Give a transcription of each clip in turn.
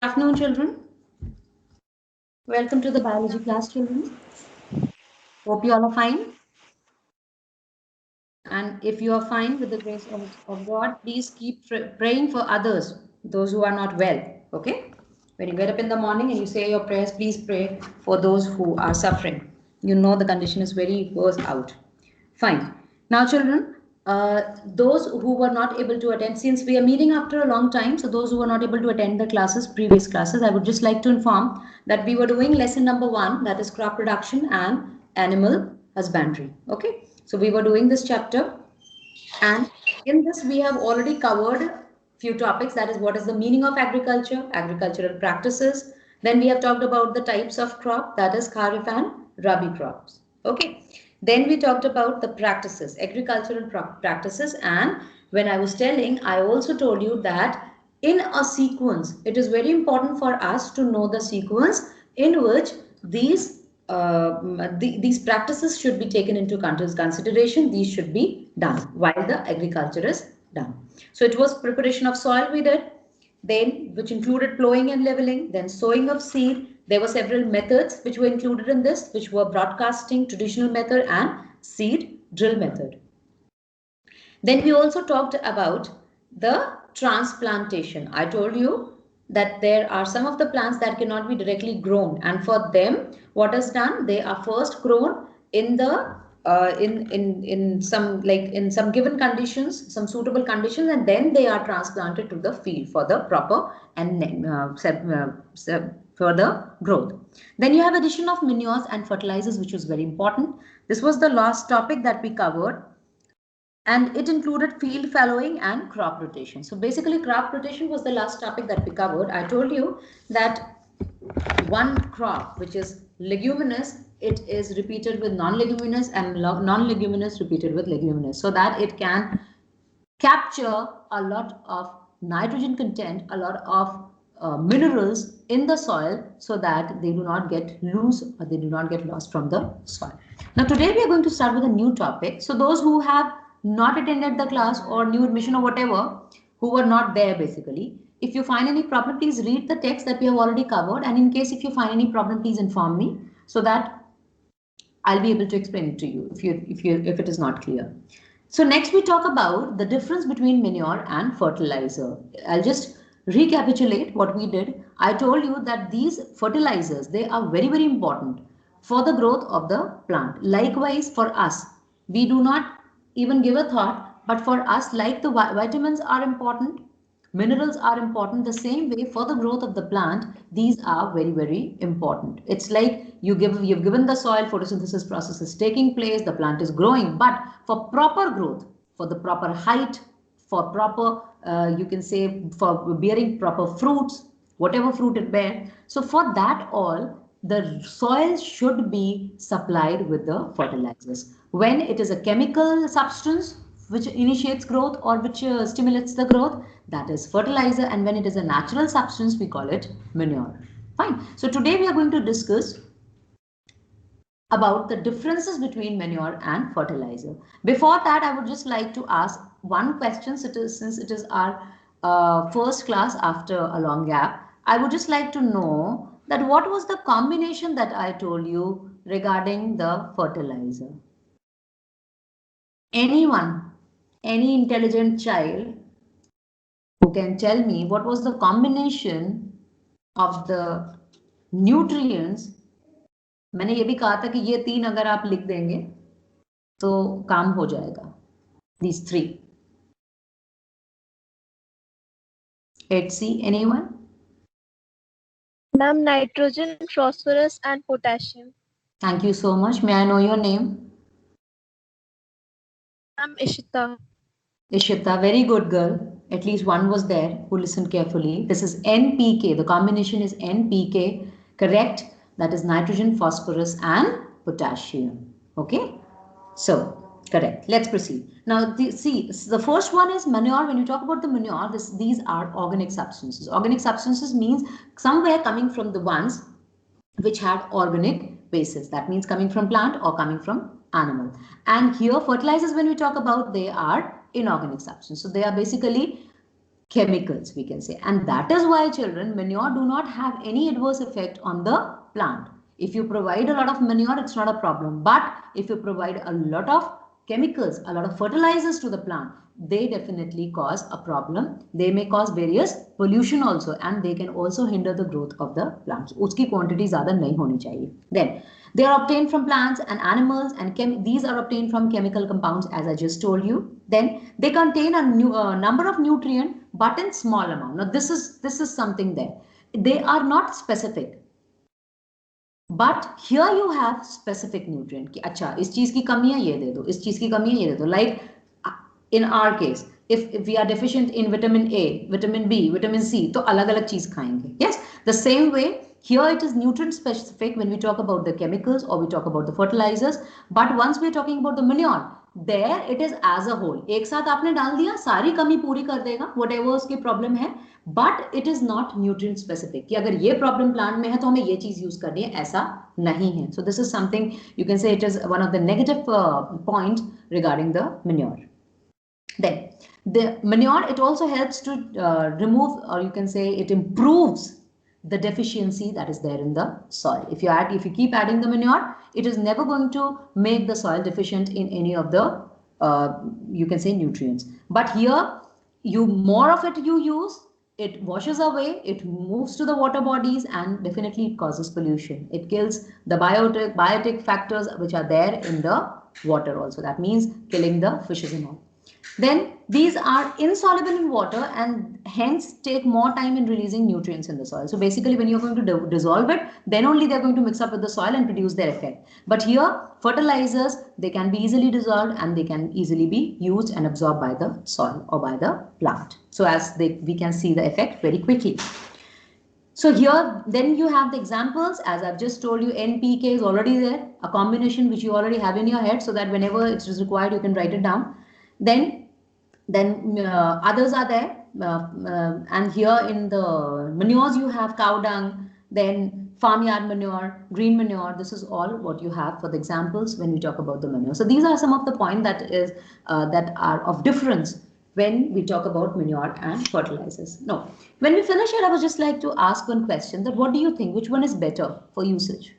Afternoon, children. Welcome to the biology class, children. Hope you all are fine. And if you are fine with the grace of God, please keep praying for others, those who are not well. Okay? When you get up in the morning and you say your prayers, please pray for those who are suffering. You know the condition is very worse out. Fine. Now, children, those who were not able to attend, since we are meeting after a long time, so those who were not able to attend the classes, previous classes, I would just like to inform that we were doing lesson number 1, that is crop production and animal husbandry. Okay, so we were doing this chapter, and in this we have already covered few topics. That is, what is the meaning of agriculture, agricultural practices. Then we have talked about the types of crop, that is kharif and rabi crops. Okay. Then we talked about the practices, agricultural practices, and when I was telling, I also told you that in a sequence, it is very important for us to know the sequence in which these practices should be taken into consideration. These should be done while the agriculture is done. So it was preparation of soil we did, then which included plowing and leveling, then sowing of seed. There were several methods which were included in this, which were broadcasting, traditional method, and seed drill method. Then we also talked about the transplantation. I told you that there are some of the plants that cannot be directly grown, and for them, what is done? They are first grown in the in some, like in some given conditions, some suitable conditions, and then they are transplanted to the field for the proper and further growth. Then you have addition of manures and fertilizers, which was very important. This was the last topic that we covered, and it included field fallowing and crop rotation. So basically crop rotation was the last topic that we covered. I told you that one crop which is leguminous, it is repeated with non-leguminous, and non-leguminous repeated with leguminous, so that it can capture a lot of nitrogen content, a lot of minerals in the soil, so that they do not get loose or they do not get lost from the soil. Now today we are going to start with a new topic. So those who have not attended the class or new admission or whatever, who were not there basically, if you find any problem, please read the text that we have already covered, and in case if you find any problem, please inform me so that I'll be able to explain it to you if it is not clear. So next we talk about the difference between manure and fertilizer. I'll just recapitulate what we did. I told you that these fertilizers, they are very, very important for the growth of the plant. Likewise for us, we do not even give a thought, but for us, like the vitamins are important, minerals are important, the same way for the growth of the plant, these are very, very important. It's like you've given the soil, photosynthesis process is taking place, the plant is growing, but for proper growth, for the proper height, for proper you can say for bearing proper fruits, whatever fruit it bears, so for that all, the soil should be supplied with the fertilizers. When it is a chemical substance which initiates growth or which stimulates the growth, that is fertilizer, and when it is a natural substance, we call it manure. Fine. So today we are going to discuss about the differences between manure and fertilizer. Before that, I would just like to ask one question, since it is our first class after a long gap. I would just like to know that what was the combination that I told you regarding the fertilizer? Anyone, any intelligent child who can tell me what was the combination of the nutrients? मैंने ये भी कहा था कि ये 3 अगर आप लिख देंगे तो काम हो जाएगा. These 3. Let's see, anyone? Ma'am, nitrogen, phosphorus and potassium. Thank you so much. May I know your name? Ma'am, Ishita. Ishita, very good girl. At least one was there who listened carefully. This is NPK. The combination is NPK, correct? That is nitrogen, phosphorus and potassium. Okay? So, correct. Let's proceed. Now, see, the first one is manure. When you talk about the manure, these are organic substances. Organic substances means somewhere coming from the ones which had organic basis. That means coming from plant or coming from animal. And here fertilizers, when we talk about, they are inorganic substances. So they are basically chemicals, we can say. And that is why, children, manure do not have any adverse effect on the plant. If you provide a lot of manure, it's not a problem. But if you provide a lot of chemicals, a lot of fertilizers to the plant, they definitely cause a problem. They may cause various pollution also, and they can also hinder the growth of the plants. Uski quantity zyada nahi honi chahiye. Then they are obtained from plants and animals, and these are obtained from chemical compounds, as I just told you. Then they contain a number of nutrients, but in small amount. Now this is something there. They are not specific. But here you have specific nutrient कि अच्छा इस चीज की कमी है ये दे दो, इस चीज की कमी है ये दे दो. Like in our case, if we are deficient in vitamin A, vitamin B, vitamin C, तो अलग अलग चीज खाएंगे. Yes, the same way here it is nutrient specific when we talk about the chemicals or we talk about the fertilizers. But once we are talking about the manure, there it is as a whole. एक साथ आपने डाल दिया, सारी कमी पूरी कर देगा, whatever उसकी problem है. But it is not nutrient specific कि अगर ये problem plant में है तो हमें ये चीज use करनी है, ऐसा नहीं है. So this is something you can say it is one of the negative point regarding the manure. Then the manure, it also helps to remove, or you can say it improves the deficiency that is there in the soil. If you keep adding the manure, it is never going to make the soil deficient in any of the you can say nutrients. But here more of it you use, it washes away, it moves to the water bodies, and definitely it causes pollution. It kills the biotic factors which are there in the water also. That means killing the fishes and all. Then these are insoluble in water and hence take more time in releasing nutrients in the soil. So basically when you're going to dissolve it, then only they're going to mix up with the soil and produce their effect. But here fertilizers, they can be easily dissolved and they can easily be used and absorbed by the soil or by the plant. So as we can see the effect very quickly. So here then you have the examples. As I've just told you, NPK is already there, a combination which you already have in your head, so that whenever it is required you can write it down. Then others are there, and here in the manures you have cow dung, then farmyard manure, green manure. This is all what you have for the examples when we talk about the manure. So these are some of the points that are of difference when we talk about manure and fertilizers. Now, when we finish it, I would just like to ask one question: that what do you think? Which one is better for usage?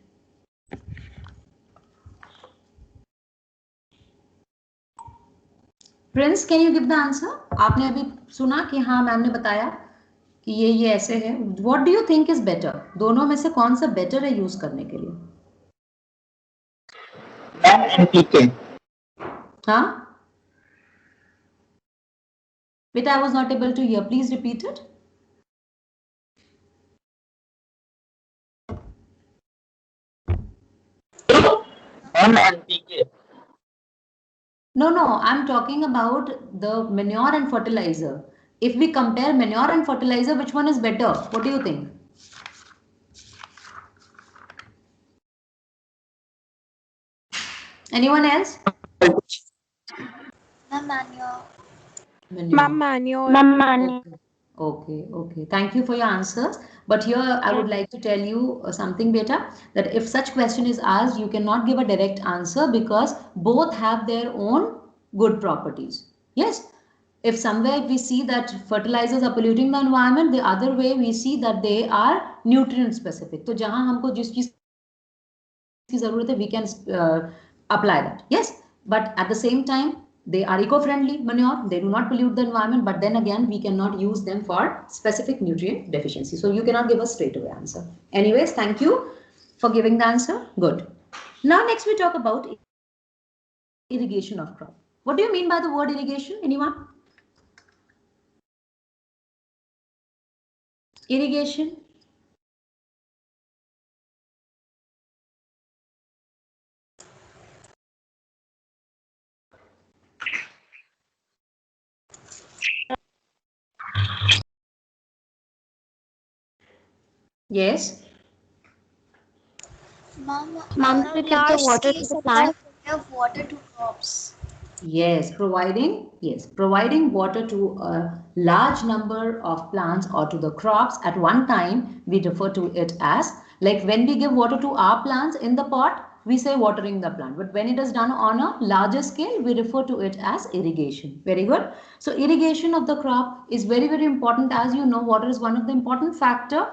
Prince, can you give the answer? आपने अभी सुना कि हाँ ma'am ने बताया कि ये ऐसे है. What do you think is better? दोनों में से कौन सा better है use करने के लिए? NPK. हाँ? But I was not able to hear. Please repeat it. NPK. No, I'm talking about the manure and fertilizer. If we compare manure and fertilizer, which one is better? What do you think? Anyone else? Manure. Manure. Okay. Thank you for your answers. But here I would like to tell you something, beta, that if such question is asked, you cannot give a direct answer because both have their own good properties. Yes. If somewhere we see that fertilizers are polluting the environment, the other way we see that they are nutrient specific. तो जहाँ हमको जिस चीज की जरूरत है, we can apply that. Yes. But at the same time, they are eco-friendly manure. They do not pollute the environment. But then again, we cannot use them for specific nutrient deficiency. So you cannot give a straight away answer. Anyways, thank you for giving the answer. Good. Now next we talk about irrigation of crop. What do you mean by the word irrigation? Anyone? Irrigation. Yes. Mom, to give the water to the plant. Give water to crops. Yes, providing water to a large number of plants or to the crops at one time, we refer to it as, like when we give water to our plants in the pot, we say watering the plant. But when it is done on a larger scale, we refer to it as irrigation. Very good. So irrigation of the crop is very, very important. As you know, water is one of the important factor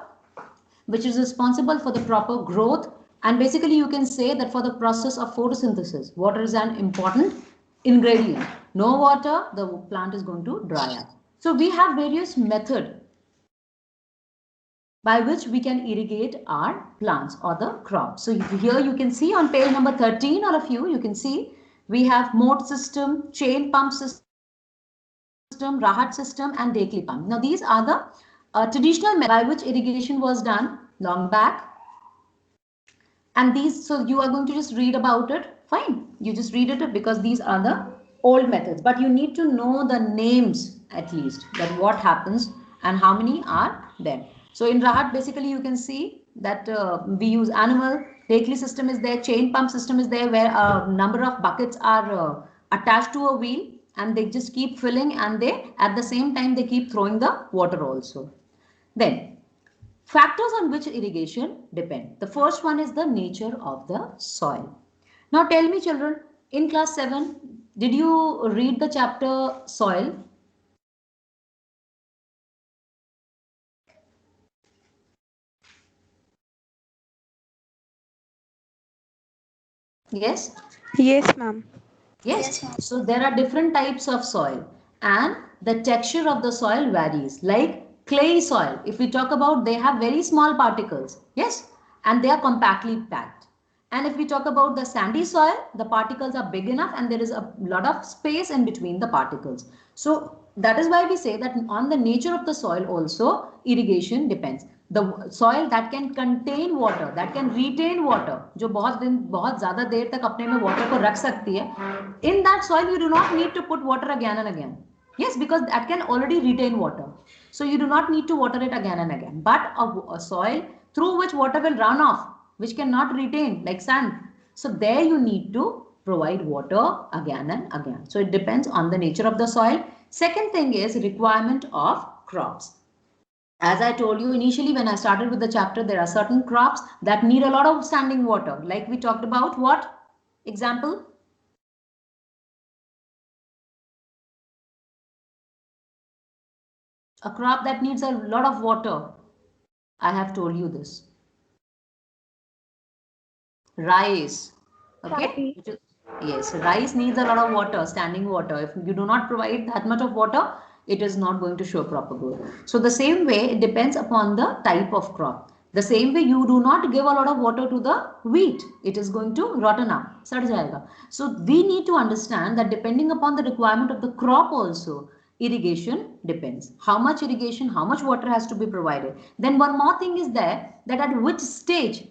which is responsible for the proper growth. And basically you can say that for the process of photosynthesis, water is an important ingredient. No water, the plant is going to dry up. So we have various methods by which we can irrigate our plants or the crops. So here you can see on page number 13 or a few, you can see we have moat system, chain pump system, Rahat system and Dekli pump. Now these are the traditional methods by which irrigation was done long back. And these, so you are going to just read about it. Fine, you just read it because these are the old methods, but you need to know the names at least, that what happens and how many are there. So in Rahat, basically you can see that we use animal, Dekli system is there, chain pump system is there, where a number of buckets are attached to a wheel and they just keep filling, and they at the same time they keep throwing the water also. Then factors on which irrigation depend. The first one is the nature of the soil. Now tell me children, in class 7, did you read the chapter soil? Yes? Yes, ma'am. Yes. Yes, So there are different types of soil and the texture of the soil varies. Like clay soil, if we talk about, they have very small particles. Yes. And they are compactly packed. And if we talk about the sandy soil, the particles are big enough and there is a lot of space in between the particles. So that is why we say that on the nature of the soil also irrigation depends. The soil that can contain water, that can retain water, जो बहुत ज़्यादा देर तक अपने में water को रख सकती है, in that soil you do not need to put water again and again. Yes, because that can already retain water. So you do not need to water it again and again. But a soil through which water will run off, which cannot retain, like sand. So there you need to provide water again and again. So it depends on the nature of the soil. Second thing is requirement of crops. As I told you initially when I started with the chapter, there are certain crops that need a lot of standing water. Like we talked about what? Example? A crop that needs a lot of water. I have told you this. Rice. Okay? Yes, rice needs a lot of water, standing water. If you do not provide that much of water, it is not going to show proper growth. So the same way, it depends upon the type of crop. The same way, you do not give a lot of water to the wheat. It is going to rotten up. सड़ जाएगा. So we need to understand that depending upon the requirement of the crop also, irrigation depends. How much irrigation, how much water has to be provided. Then one more thing is there, that at which stage,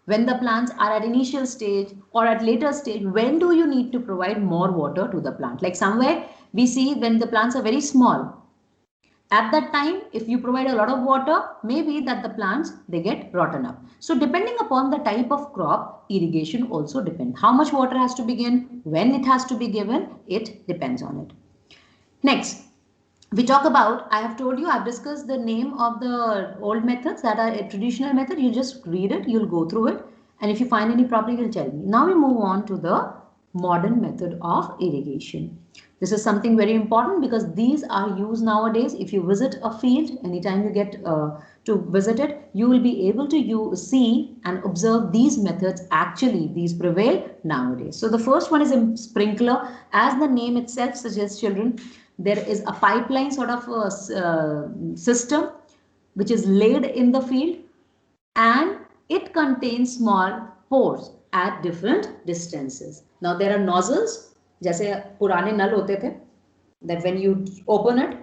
when the plants are at initial stage or at later stage, when do you need to provide more water to the plant? Like somewhere we see when the plants are very small, at that time if you provide a lot of water, maybe that the plants they get rotten up. So depending upon the type of crop, irrigation also depends. How much water has to be given, when it has to be given, it depends on it. Next, we talk about, I have told you, I've discussed the name of the old methods that are a traditional method. You just read it, you'll go through it. And if you find any problem, you'll tell me. Now we move on to the modern method of irrigation. This is something very important because these are used nowadays. If you visit a field, anytime you get to visit it, you will be able to see and observe these methods actually, these prevail nowadays. So the first one is a sprinkler. As the name itself suggests, children, there is a pipeline sort of system which is laid in the field and it contains small pores at different distances. Now there are nozzles, जैसे पुराने नल होते थे, that when you open it,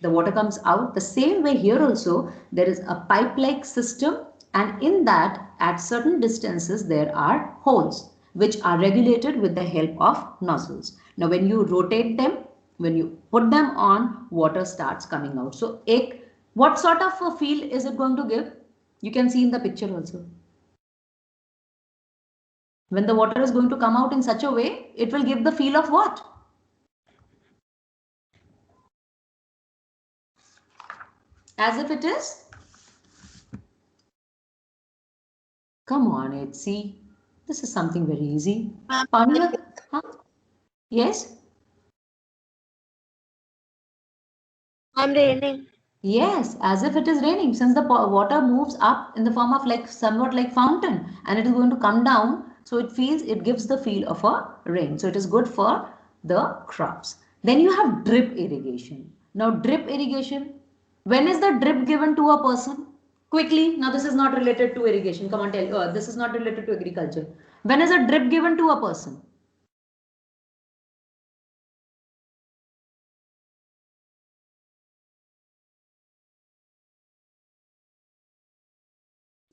the water comes out. The same way here also, there is a pipe-like system, and in that, at certain distances, there are holes which are regulated with the help of nozzles. Now when you rotate them, when you put them on, water starts coming out. So what sort of a feel is it going to give? You can see in the picture also. When the water is going to come out in such a way, it will give the feel of what? As if it is? Come on, see. This is something very easy. Pavnia? Huh? Yes? I'm raining. Yes, as if it is raining. Since the water moves up in the form of like somewhat like fountain and it is going to come down. So it gives the feel of a rain. So it is good for the crops. Then you have drip irrigation. Now drip irrigation, when is the drip given to a person? Quickly, now this is not related to irrigation. Come on, tell. This is not related to agriculture. When is a drip given to a person?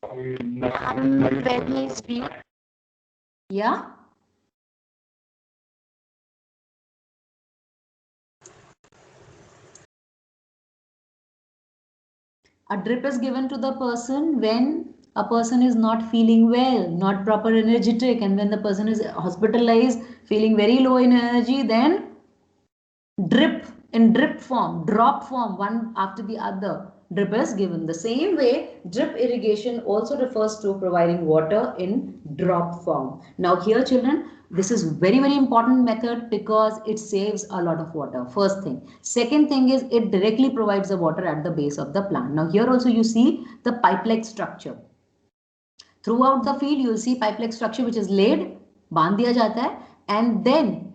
When he's weak. Yeah. A drip is given to the person when a person is not feeling well, not proper energetic, and when the person is hospitalized, feeling very low in energy, then drip in drip form, drop form, one after the other. Drip is given. The same way, drip irrigation also refers to providing water in drop form. Now here children, this is very important method because it saves a lot of water. First thing. Second thing is it directly provides the water at the base of the plant. Now here also you see the pipe-like structure. Throughout the field, you will see pipe-like structure which is laid, बांध दिया जाता है, and then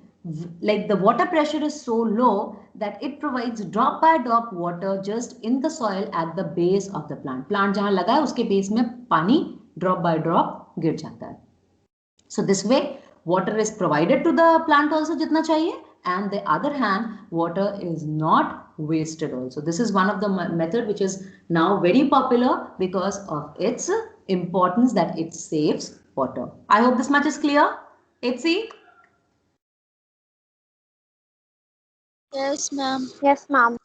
like the water pressure is so low that it provides drop by drop water just in the soil at the base of the plant. Plant जहाँ लगा है उसके base में पानी drop by drop गिर जाता है. So this way, water is provided to the plant also जितना चाहिए, and the other hand, water is not wasted also. This is one of the method which is now very popular because of its importance that it saves water. I hope this much is clear. Etsi? Yes, ma'am. Yes, ma'am.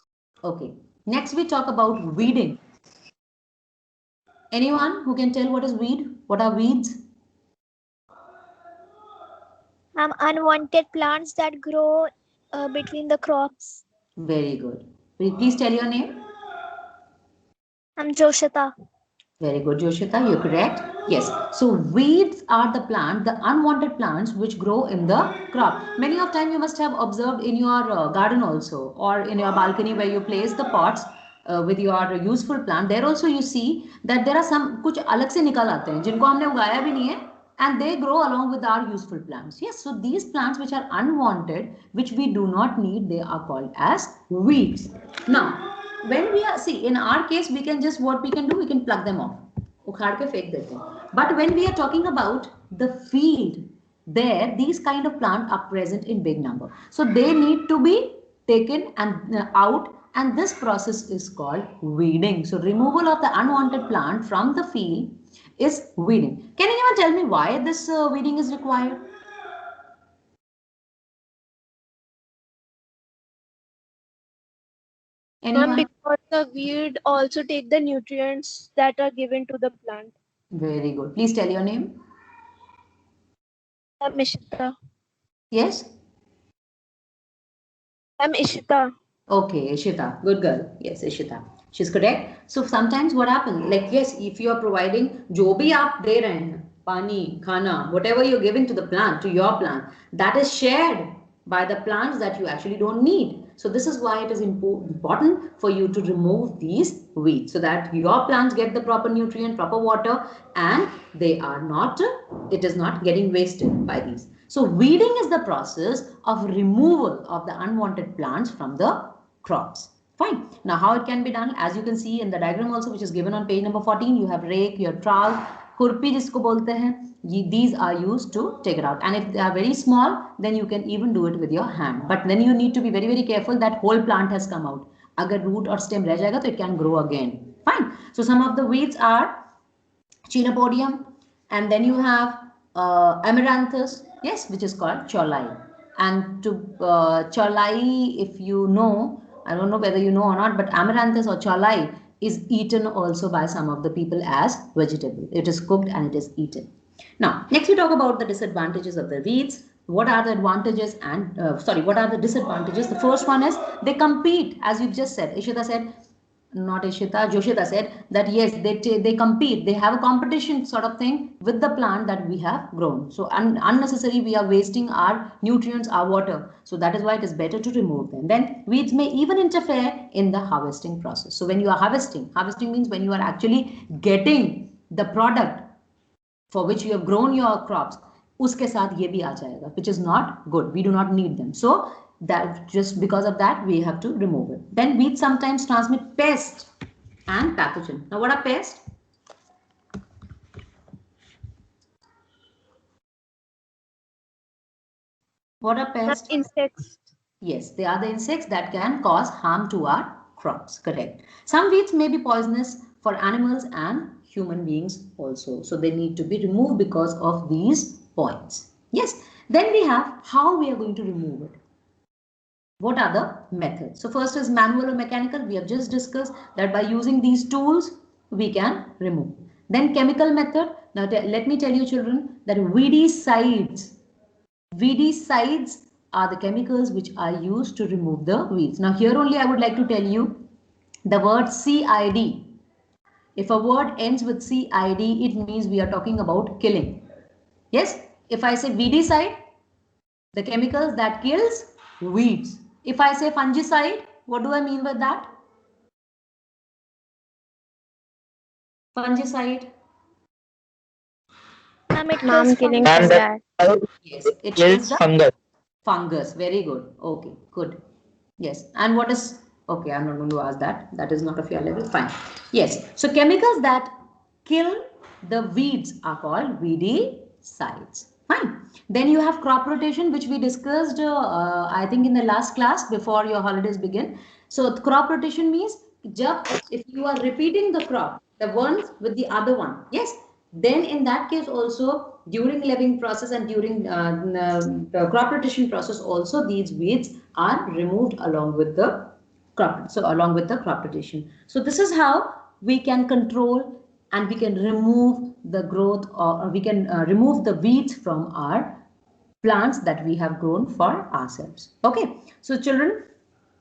Okay. Next we talk about weeding. Anyone who can tell what is weed? What are weeds? Unwanted plants that grow between the crops. Very good. Please tell your name. I'm Joshita. Very good, Yoshita, you're correct. Yes. So weeds are the plant, the unwanted plants which grow in the crop. Many of time you must have observed in your garden also or in your balcony where you place the pots with your useful plant. There also you see that there are some कुछ अलग से निकल आते हैं जिनको हमने उगाया भी नहीं है and they grow along with our useful plants. Yes, so these plants which are unwanted, which we do not need, they are called as weeds. Now, when we are, see, in our case, we can just, what we can do, we can plug them off. उखाड़ के फेंक देते हैं. But when we are talking about the field, there, these kind of plants are present in big number. So they need to be taken and out, and this process is called weeding. So removal of the unwanted plant from the field is weeding. Can anyone tell me why this weeding is required? Anyone? Because the weed also take the nutrients that are given to the plant. Very good. Please tell your name. I'm Ishita. Yes? I'm Ishita. Okay, Ishita. Good girl. Yes, Ishita. She's correct. So sometimes what happens, like yes, if you are providing जो भी आप दे रहे हैं, पानी, खाना, whatever you're giving to the plant, to your plant, that is shared by the plants that you actually don't need. So this is why it is important for you to remove these weeds so that your plants get the proper nutrient, proper water, and they are not, it is not getting wasted by these. So weeding is the process of removal of the unwanted plants from the crops. Fine. Now how it can be done, as you can see in the diagram also, which is given on page number 14, you have rake, your trowel, खुरपी जिसको बोलते हैं, these are used to take it out, and if they are very small then you can even do it with your hand, but then you need to be very careful that whole plant has come out. अगर root or stem रह जाएगा तो it can grow again. Fine. So some of the weeds are Chenopodium, and then you have Amaranthus, yes, which is called Cholai. And to Cholai, if you know, I don't know whether you know or not, but Amaranthus or Cholai is eaten also by some of the people as vegetable. It is cooked and it is eaten. Now, next we talk about the disadvantages of the weeds. What are the advantages and what are the disadvantages? The first one is they compete, as you just said. Ishita said, not Ishita, Joshita said that yes, they compete, they have a competition sort of thing with the plant that we have grown. So unnecessary, we are wasting our nutrients, our water. So that is why it is better to remove them. Then weeds may even interfere in the harvesting process. So when you are harvesting means when you are actually getting the product for which you have grown your crops, uske साथ ये भी आ जाएगा, which is not good. We do not need them. So that just because of that we have to remove it. Then weeds sometimes transmit pest and pathogen. Now what are pests? What are pests? Insects. Yes, they are the insects that can cause harm to our crops. Correct. Some weeds may be poisonous for animals and human beings also. So they need to be removed because of these points. Yes. Then we have how we are going to remove it. What are the methods? So first is manual or mechanical. We have just discussed that by using these tools, we can remove. Then chemical method. Now let me tell you children that weedicides are the chemicals which are used to remove the weeds. Now here only I would like to tell you the word CID. If a word ends with CID, it means we are talking about killing. Yes, if I say weedicide, the chemicals that kills weeds. If I say fungicide, what do I mean by that? Fungicide. Ma'am, it Ma'am, kills killing fungus. that. Yes, it kills kills the fungus. fungus. Very good. Okay, good. Yes. And what is, okay, I'm not going to ask that. That is not of your level. Fine. Yes. So chemicals that kill the weeds are called weedicides. Fine. Then you have crop rotation, which we discussed, I think, in the last class before your holidays begin. So crop rotation means if you are repeating the crop, the ones with the other one, yes, then in that case also during living process and during the crop rotation process also these weeds are removed along with the crop. So along with the crop rotation. So this is how we can control and we can remove the growth or we can remove the weeds from our plants that we have grown for ourselves. Okay, so children,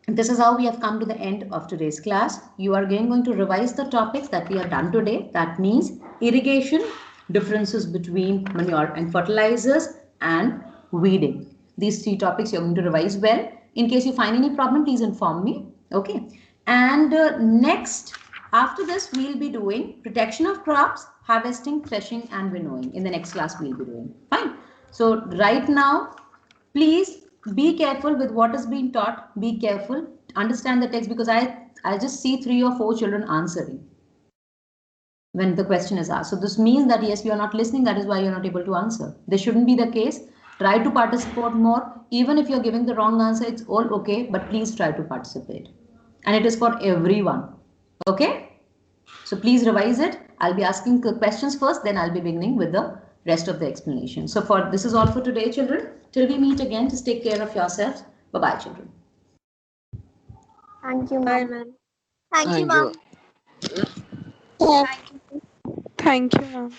this is how we have come to the end of today's class. You are again going to revise the topics that we have done today. That means irrigation, differences between manure and fertilizers, and weeding. These three topics you're going to revise well. In case you find any problem, please inform me. Okay. And next, after this, we'll be doing protection of crops, harvesting, threshing, and winnowing. In the next class, we'll be doing. Fine. So right now, please be careful with what is being taught. Be careful. Understand the text because I just see 3 or 4 children answering when the question is asked. So this means that yes, you are not listening. That is why you're not able to answer. This shouldn't be the case. Try to participate more. Even if you're giving the wrong answer, it's all okay. But please try to participate. And it is for everyone. Okay? So please revise it. I'll be asking questions first, then I'll be beginning with the rest of the explanation. So this is all for today, children. Till we meet again, just take care of yourselves. Bye-bye, children. Thank you, Bye, ma'am. ma'am. Thank you, Thank you. ma'am. Thank you, ma'am.